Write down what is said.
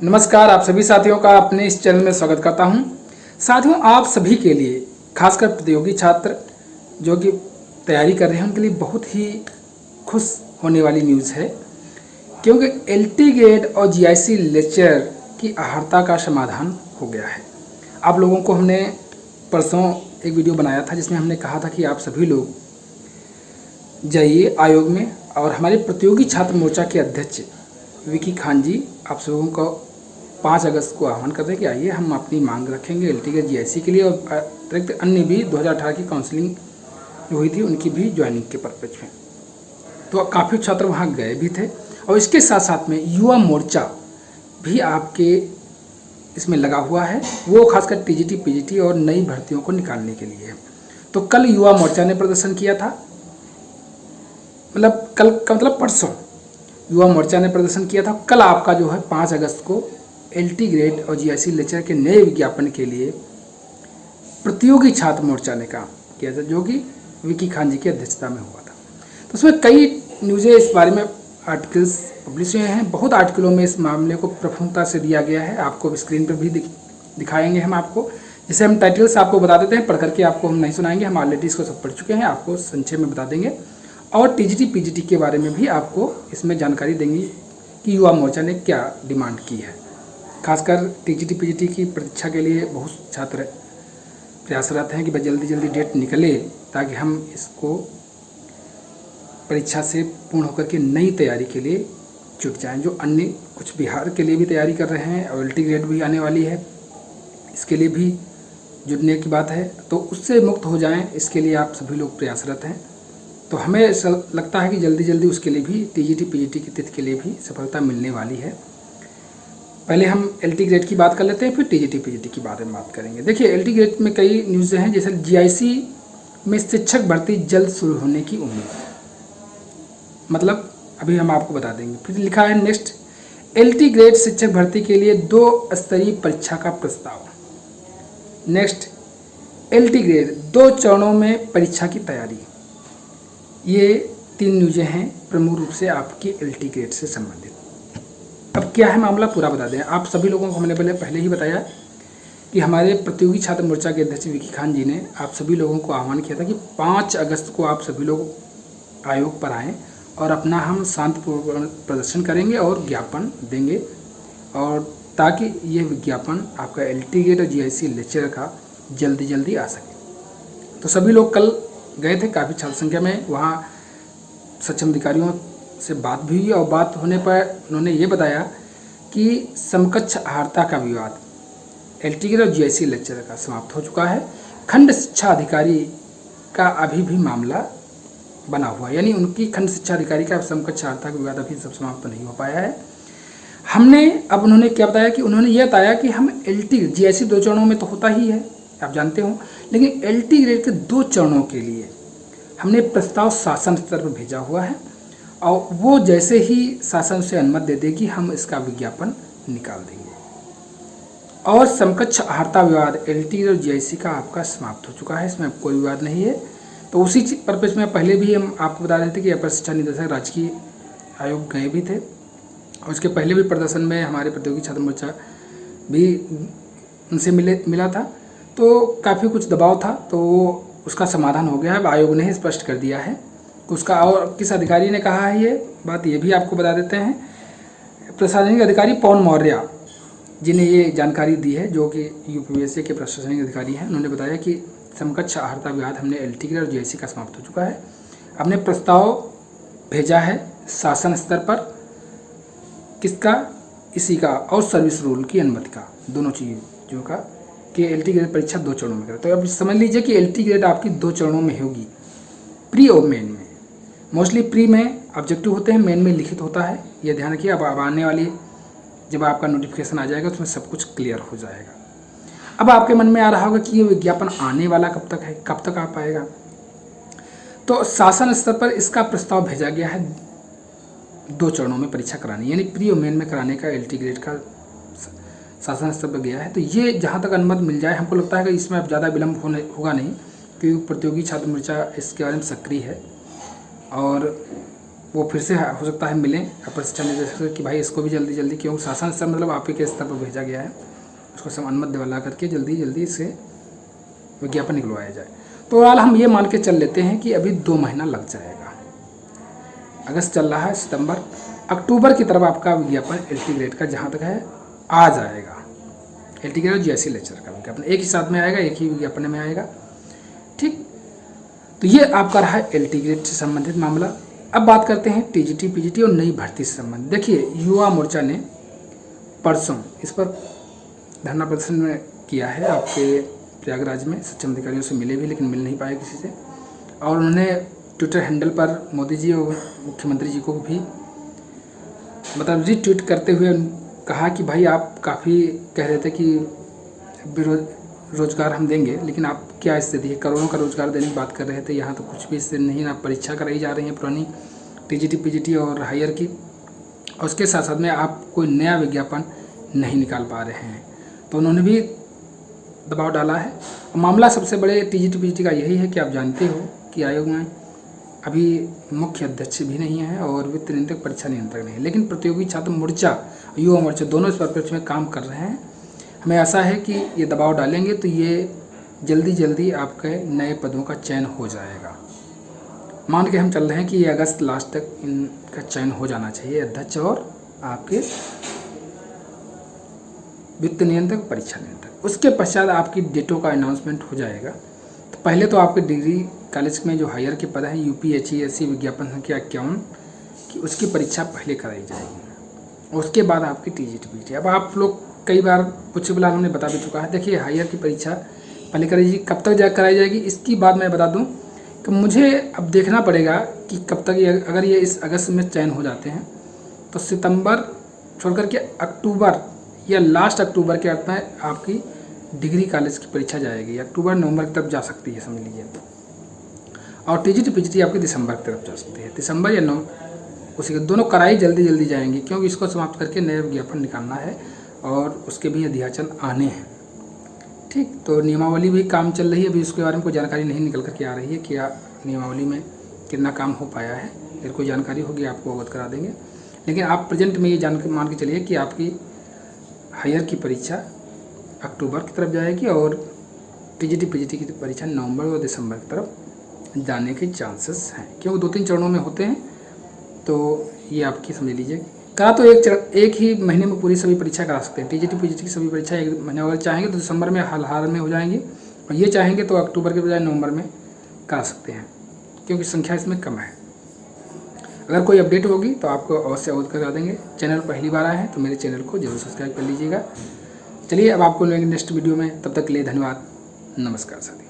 नमस्कार, आप सभी साथियों का अपने इस चैनल में स्वागत करता हूं। साथियों, आप सभी के लिए, खासकर प्रतियोगी छात्र जो कि तैयारी कर रहे हैं, उनके लिए बहुत ही खुश होने वाली न्यूज़ है, क्योंकि एलटी ग्रेड और जीआईसी लेक्चर की अहर्ता का समाधान हो गया है। आप लोगों को हमने परसों एक वीडियो बनाया था जिसमें हमने कहा था कि आप सभी लोग जाइए आयोग में, और हमारे प्रतियोगी छात्र मोर्चा के अध्यक्ष विकी खान जी आप सबों को 5 अगस्त को आह्वान कर रहे हैं कि आइए हम अपनी मांग रखेंगे एलटी के जीआईसी के लिए, और अतिरिक्त अन्य भी 2018 की काउंसलिंग जो हुई थी उनकी भी ज्वाइनिंग के पर्पज में। तो काफ़ी छात्र वहाँ गए भी थे, और इसके साथ साथ में युवा मोर्चा भी आपके इसमें लगा हुआ है, वो खासकर टीजीटी पीजीटी और नई भर्तियों को निकालने के लिए है। तो कल युवा मोर्चा ने प्रदर्शन किया था, मतलब कल का मतलब परसों युवा मोर्चा ने प्रदर्शन किया था। कल आपका जो है 5 अगस्त को एलटी ग्रेड और जीआईसी लेक्चर के नए विज्ञापन के लिए प्रतियोगी छात्र मोर्चा ने काम किया था, जो कि विकी खान जी की अध्यक्षता में हुआ था। तो उसमें कई न्यूज़ें इस बारे में आर्टिकल्स पब्लिश हुए हैं। बहुत आर्टिकलों में इस मामले को प्रमुखता से दिया गया है। आपको स्क्रीन पर भी दिखाएंगे हम आपको, जैसे हम टाइटल्स आपको बता देते हैं, पढ़ करके आपको हम नहीं सुनाएंगे, हम ऑलरेडी इसको सब पढ़ चुके हैं, आपको संक्षेप में बता देंगे। और टीजीटी पीजीटी के बारे में भी आपको इसमें जानकारी देंगे कि युवा मोर्चा ने क्या डिमांड की है। खासकर टीजीटी पीजीटी की परीक्षा के लिए बहुत छात्र प्रयासरत हैं कि भाई जल्दी जल्दी डेट निकले, ताकि हम इसको परीक्षा से पूर्ण होकर के नई तैयारी के लिए जुट जाएं। जो अन्य कुछ बिहार के लिए भी तैयारी कर रहे हैं, और एलटी ग्रेड भी आने वाली है, इसके लिए भी जुटने की बात है, तो उससे मुक्त हो जाएं, इसके लिए आप सभी लोग प्रयासरत हैं। तो हमें ऐसा लगता है कि जल्दी जल्दी उसके लिए भी टीजीटी पीजीटी की तिथि के लिए भी सफलता मिलने वाली है। पहले हम एलटी ग्रेड की बात कर लेते हैं, फिर टीजीटी पीजीटी की बारे में बात करेंगे। देखिए, एलटी ग्रेड में कई न्यूज़ हैं, जैसे जीआईसी में शिक्षक भर्ती जल्द शुरू होने की उम्मीद, मतलब अभी हम आपको बता देंगे। फिर लिखा है नेक्स्ट, एलटी ग्रेड शिक्षक भर्ती के लिए 2 स्तरीय परीक्षा का प्रस्ताव। नेक्स्ट, एलटी ग्रेड 2 चरणों में परीक्षा की तैयारी। ये 3 न्यूज़ें हैं प्रमुख रूप से आपकी एलटी ग्रेड से संबंधित। अब क्या है मामला, पूरा बता दें। आप सभी लोगों को हमने पहले ही बताया कि हमारे प्रतियोगी छात्र मोर्चा के अध्यक्ष विकी खान जी ने आप सभी लोगों को आह्वान किया था कि 5 अगस्त को आप सभी लोग आयोग पर आएँ, और अपना हम शांतिपूर्ण प्रदर्शन करेंगे और ज्ञापन देंगे, और ताकि ये विज्ञापन आपका एलटी ग्रेड और जीआईसी लेक्चर का जल्दी जल्दी आ सके। तो सभी लोग कल गए थे, काफ़ी छात्र संख्या में। वहाँ सक्षम अधिकारियों से बात भी हुई, और बात होने पर उन्होंने ये बताया कि समकक्ष आहारता का विवाद एलटी ग्रेड और जीआईसी लेक्चर का समाप्त हो चुका है। खंड शिक्षा अधिकारी का अभी भी मामला बना हुआ है, यानी उनकी खंड शिक्षा अधिकारी का समकक्ष आहारता का विवाद अभी सब समाप्त नहीं हो पाया है। हमने अब उन्होंने क्या बताया कि उन्होंने ये बताया कि हम एलटी जीआईसी 2 चरणों में तो होता ही है, आप जानते हो, लेकिन एलटी ग्रेड के 2 चरणों के लिए हमने प्रस्ताव शासन स्तर पर भेजा हुआ है, और वो जैसे ही शासन से अनुमति दे देगी हम इसका विज्ञापन निकाल देंगे। और समकक्ष आहारता विवाद एलटी और जीआईसी का आपका समाप्त हो चुका है, इसमें कोई विवाद नहीं है। तो उसी पर्पज में पहले भी हम आपको बता रहे थे कि अपर शिक्षा निदेशक राजकीय आयोग गए भी थे, और उसके पहले भी प्रदर्शन में हमारे प्रतियोगी छात्र मोर्चा भी उनसे मिला था। तो काफ़ी कुछ दबाव था, तो उसका समाधान हो गया है। अब आयोग ने ही स्पष्ट कर दिया है कि उसका, और किस अधिकारी ने कहा है ये बात, ये भी आपको बता देते हैं। प्रशासनिक अधिकारी पवन मौर्य जिन्हें ये जानकारी दी है, जो कि यूपीएससी के प्रशासनिक अधिकारी हैं, उन्होंने बताया कि समकक्ष आहारता विवाद हमने एलटी ग्रेड और जीआईसी का समाप्त हो चुका है। हमने प्रस्ताव भेजा है शासन स्तर पर, किसका, इसी का, और सर्विस रूल की अनुमति का, दोनों चीज़ों का, कि एलटी ग्रेड परीक्षा 2 चरणों में करें। तो अब समझ लीजिए कि एलटी ग्रेड आपकी 2 चरणों में होगी, प्री और मेन में। मोस्टली प्री में ऑब्जेक्टिव होते हैं, मेन में लिखित होता है, ये ध्यान रखिए। अब आने वाली जब आपका नोटिफिकेशन आ जाएगा उसमें सब कुछ क्लियर हो जाएगा। अब आपके मन में आ रहा होगा कि ये विज्ञापन आने वाला कब तक है, कब तक आ पाएगा। तो शासन स्तर पर इसका प्रस्ताव भेजा गया है 2 चरणों में परीक्षा करानी, यानी प्री और मेन में कराने का एलटी ग्रेड का शासन स्तर पर गया है। तो ये जहाँ तक अनुमति मिल जाए, हमको लगता है कि इसमें अब ज़्यादा विलम्ब होगा नहीं, क्योंकि प्रतियोगी छात्र मोर्चा इसके बारे में सक्रिय है, और वो फिर से हो सकता है मिलें अपर शिक्षा निदेशक कि भाई इसको भी जल्दी जल्दी, क्योंकि शासन स्तर मतलब आप ही के स्तर पर भेजा गया है, उसको सब अनुमति दिला करके जल्दी जल्दी इससे विज्ञापन निकलवाया जाए। तो फिलहाल हम ये मान के चल लेते हैं कि अभी 2 महीना लग जाएगा। अगस्त चल रहा है, सितंबर, अक्टूबर की तरफ आपका विज्ञापन LT ग्रेड का जहाँ तक है आ जाएगा। LT ग्रेड और GSC लेक्चर का विज्ञापन एक ही साथ में आएगा, एक ही विज्ञापन में आएगा। ठीक, तो ये आपका रहा है LT ग्रेड से संबंधित मामला। अब बात करते हैं TGT PGT और नई भर्ती से संबंधित। देखिए, युवा मोर्चा ने परसों इस पर धरना प्रदर्शन किया है आपके प्रयागराज में। सक्षम अधिकारियों से मिले भी, लेकिन मिल नहीं पाए किसी से। और उन्होंने ट्विटर हैंडल पर मोदी जी और मुख्यमंत्री जी को भी मतलब रीट्वीट करते हुए कहा कि भाई आप काफ़ी कह रहे थे कि रोजगार हम देंगे, लेकिन आप क्या स्थिति है, करोड़ों का रोजगार देने की बात कर रहे थे, यहाँ तो कुछ भी इससे नहीं, ना परीक्षा कराई जा रही है पुरानी TGT PGT और हायर की, और उसके साथ साथ में आप कोई नया विज्ञापन नहीं निकाल पा रहे हैं। तो उन्होंने भी दबाव डाला है। मामला सबसे बड़े TGT PGT का यही है कि आप जानते हो कि आयोग में अभी मुख्य अध्यक्ष भी नहीं है और वित्त नियंत्रक, परीक्षा नियंत्रक नहीं है, लेकिन प्रतियोगी छात्र मोर्चा, युवा मोर्चा दोनों इस परिप्रेक्ष्य में काम कर रहे हैं। हमें आशा है कि ये दबाव डालेंगे तो ये जल्दी जल्दी आपके नए पदों का चयन हो जाएगा। मान के हम चल रहे हैं कि ये अगस्त लास्ट तक इनका चयन हो जाना चाहिए, अध्यक्ष और आपके वित्त नियंत्रक, परीक्षा नियंत्रक। उसके पश्चात आपकी डेटों का अनाउंसमेंट हो जाएगा। तो पहले तो आपके डिग्री कॉलेज में जो हायर के पद हैं UPHESC विज्ञापन संख्या 51 की, उसकी परीक्षा पहले कराई जाएगी, उसके बाद आपकी TGT PGT। अब आप लोग कई बार कुछ फिलहाल हमने बता भी चुका है। देखिए, हायर की परीक्षा पहले कराई जाएगी, कब तक कराई जाएगी इसकी बात मैं बता दूं कि मुझे अब देखना पड़ेगा कि कब तक ये, अगर ये इस अगस्त में चयन हो जाते हैं तो सितंबर छोड़ करके अक्टूबर या लास्ट अक्टूबर के अर्थ में आपकी डिग्री कॉलेज की परीक्षा जाएगी। अक्टूबर नवंबर की तरफ जा सकती है, समझ लीजिए। और TGT PGT आपकी दिसंबर की तरफ जा सकती है, दिसंबर या नवंबर, उसी के दोनों कराई जल्दी जल्दी जाएंगी, क्योंकि इसको समाप्त करके नए विज्ञापन निकालना है और उसके भी अध्याचन आने हैं। ठीक, तो नियमावली भी काम चल रही है, अभी उसके बारे में कोई जानकारी नहीं निकल करके आ रही है कि नियमावली में कितना काम हो पाया है। अगर कोई जानकारी होगी आपको अवगत करा देंगे, लेकिन आप प्रेजेंट में ये जानकारी मान के चलिए कि आपकी हायर की परीक्षा अक्टूबर की तरफ जाएगी और TGT PGT की परीक्षा नवंबर और दिसंबर की तरफ जाने के चांसेस हैं, क्योंकि 2-3 चरणों में होते हैं। तो ये आपकी समझ लीजिए, करा तो एक ही महीने में पूरी सभी परीक्षा करा सकते हैं। TGT PGT की सभी परीक्षा एक महीने, अगर चाहेंगे तो दिसंबर में हाल में हो जाएंगी, और ये चाहेंगे तो अक्टूबर के बजाय नवंबर में करा सकते हैं, क्योंकि संख्या इसमें कम है। अगर कोई अपडेट होगी तो आपको अवश्य अवगत करा देंगे। चैनल पहली बार आए हैं तो मेरे चैनल को जरूर सब्सक्राइब कर लीजिएगा। चलिए, अब आपको मिलेंगे नेक्स्ट वीडियो में, तब तक के लिए धन्यवाद, नमस्कार साथी।